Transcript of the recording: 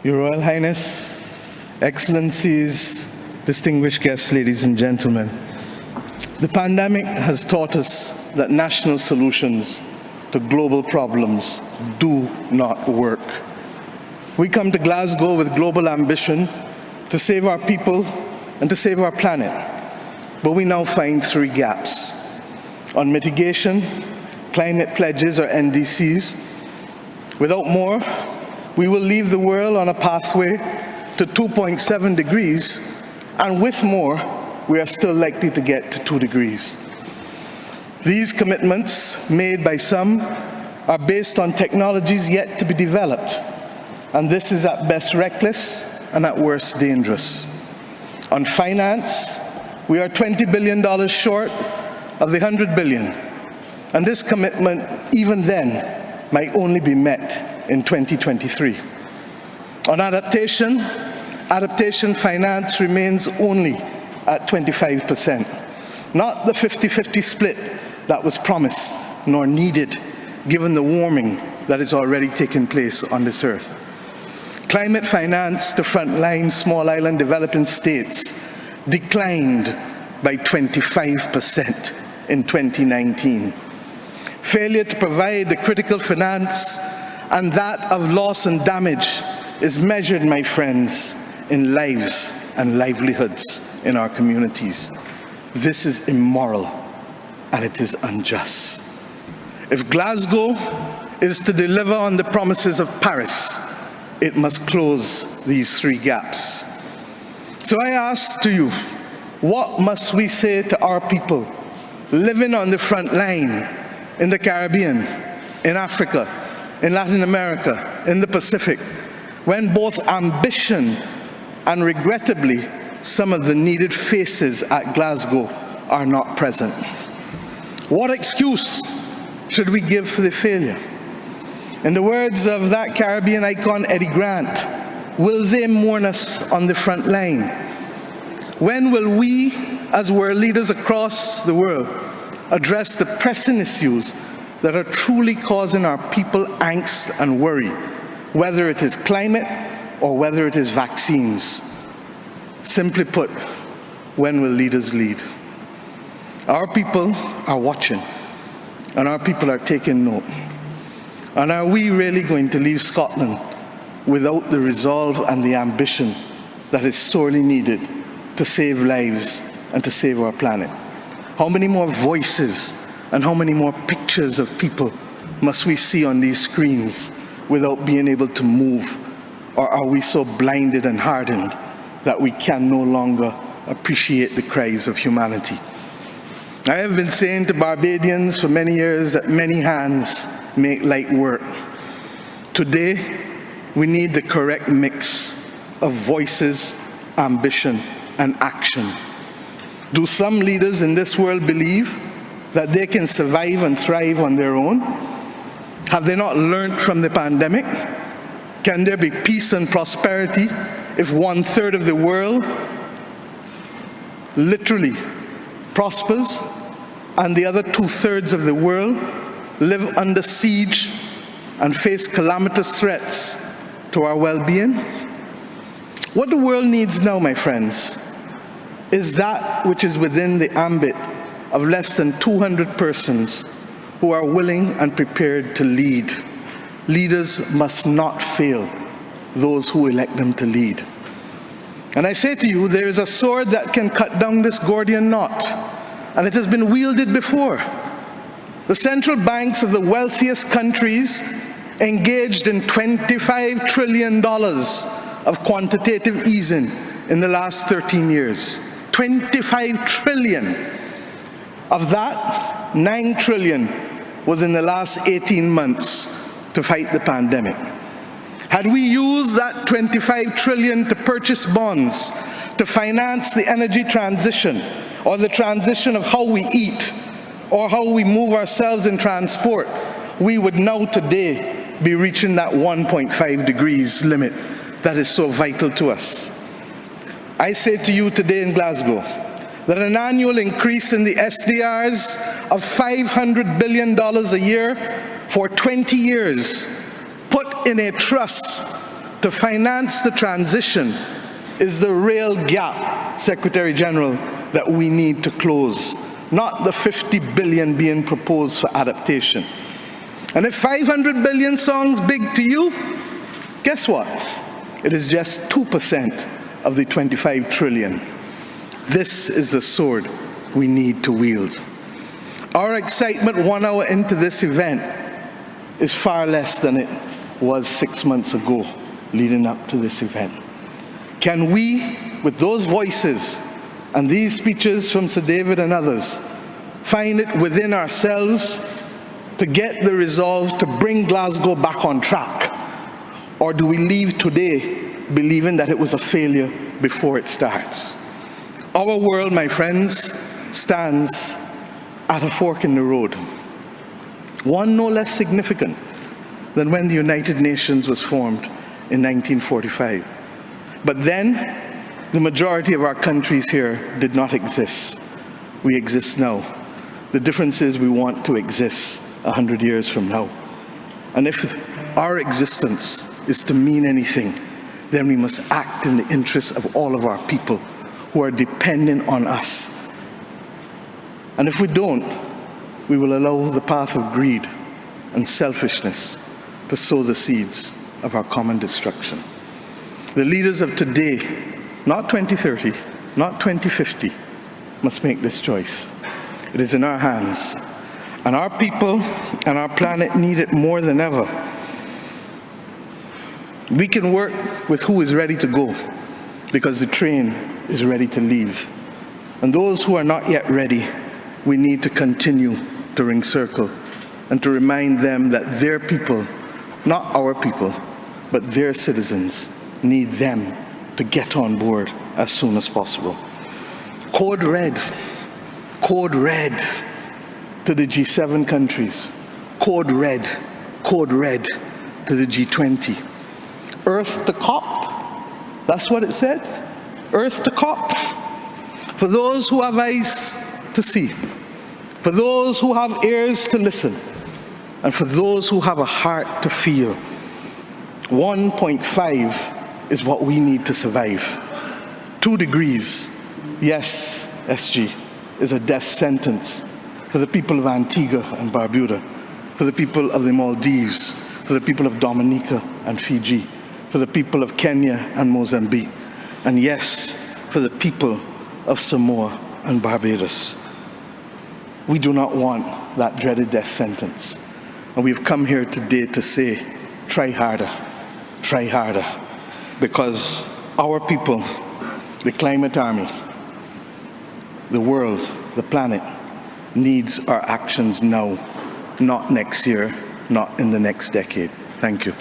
Your Royal Highness, Excellencies, distinguished guests, ladies and gentlemen, the pandemic has taught us that national solutions to global problems do not work. We come to Glasgow with global ambition to save our people and to save our planet, but we now find three gaps. On mitigation, climate pledges or NDCs. Without more, we will leave the world on a pathway to 2.7 degrees, and with more, we are still likely to get to 2 degrees. These commitments, made by some, are based on technologies yet to be developed, and this is at best reckless and at worst dangerous. On finance, we are $20 billion short of the $100 billion, and this commitment, even then, might only be met in 2023. On adaptation finance remains only at 25%, not the 50-50 split that was promised nor needed given the warming that is already taking place on this earth. Climate finance to frontline small island developing states declined by 25% in 2019. Failure to provide the critical finance and that of loss and damage is measured, my friends, in lives and livelihoods in our communities. This is immoral and it is unjust. If Glasgow is to deliver on the promises of Paris, it must close these three gaps. So I ask to you, what must we say to our people living on the front line in the Caribbean, in Africa, in Latin America, in the Pacific, when both ambition and regrettably some of the needed faces at Glasgow are not present? What excuse should we give for the failure? In the words of that Caribbean icon, Eddie Grant, will they mourn us on the front line? When will we, as world leaders across the world, address the pressing issues that are truly causing our people angst and worry, whether it is climate or whether it is vaccines? Simply put, when will leaders lead? Our people are watching, and our people are taking note. And are we really going to leave Scotland without the resolve and the ambition that is sorely needed to save lives and to save our planet? How many more voices and how many more pictures of people must we see on these screens without being able to move? Or are we so blinded and hardened that we can no longer appreciate the cries of humanity? I have been saying to Barbadians for many years that many hands make light work. Today, we need the correct mix of voices, ambition, and action. Do some leaders in this world believe that they can survive and thrive on their own? Have they not learned from the pandemic? Can there be peace and prosperity if 1/3 of the world literally prospers and the other 2/3 of the world live under siege and face calamitous threats to our well-being? What the world needs now, my friends, is that which is within the ambit of less than 200 persons who are willing and prepared to lead. Leaders must not fail those who elect them to lead. And I say to you, there is a sword that can cut down this Gordian knot, and it has been wielded before. The central banks of the wealthiest countries engaged in $25 trillion of quantitative easing in the last 13 years. 25 trillion. Of that, 9 trillion was in the last 18 months to fight the pandemic. Had we used that 25 trillion to purchase bonds, to finance the energy transition, or the transition of how we eat, or how we move ourselves in transport, we would now today be reaching that 1.5 degrees limit that is so vital to us. I say to you today in Glasgow that an annual increase in the SDRs of $500 billion a year for 20 years, put in a trust to finance the transition is the real gap, Secretary General, that we need to close, not the 50 billion being proposed for adaptation. And if 500 billion sounds big to you, guess what? It is just 2% of the 25 trillion. This is the sword we need to wield. Our excitement 1 hour into this event is far less than it was 6 months ago leading up to this event. Can we, with those voices and these speeches from Sir David and others, find it within ourselves to get the resolve to bring Glasgow back on track? Or do we leave today believing that it was a failure before it starts? Our world, my friends, stands at a fork in the road. One no less significant than when the United Nations was formed in 1945. But then, the majority of our countries here did not exist. We exist now. The difference is we want to exist 100 years from now. And if our existence is to mean anything, then we must act in the interests of all of our people who are dependent on us. And if we don't, we will allow the path of greed and selfishness to sow the seeds of our common destruction. The leaders of today, not 2030, not 2050, must make this choice. It is in our hands, and our people and our planet need it more than ever. We can work with who is ready to go, because the train is ready to leave. And those who are not yet ready, we need to continue to ring circle and to remind them that their people, not our people, but their citizens, need them to get on board as soon as possible. Code red to the G7 countries. Code red to the G20. Earth to COP, that's what it said. Earth to COP. For those who have eyes to see, for those who have ears to listen, and for those who have a heart to feel, 1.5 is what we need to survive. 2 degrees, yes, SG, is a death sentence for the people of Antigua and Barbuda, for the people of the Maldives, for the people of Dominica and Fiji, for the people of Kenya and Mozambique, and yes, for the people of Samoa and Barbados. We do not want that dreaded death sentence. And we've come here today to say, try harder, because our people, the climate army, the world, the planet, needs our actions now, not next year, not in the next decade. Thank you.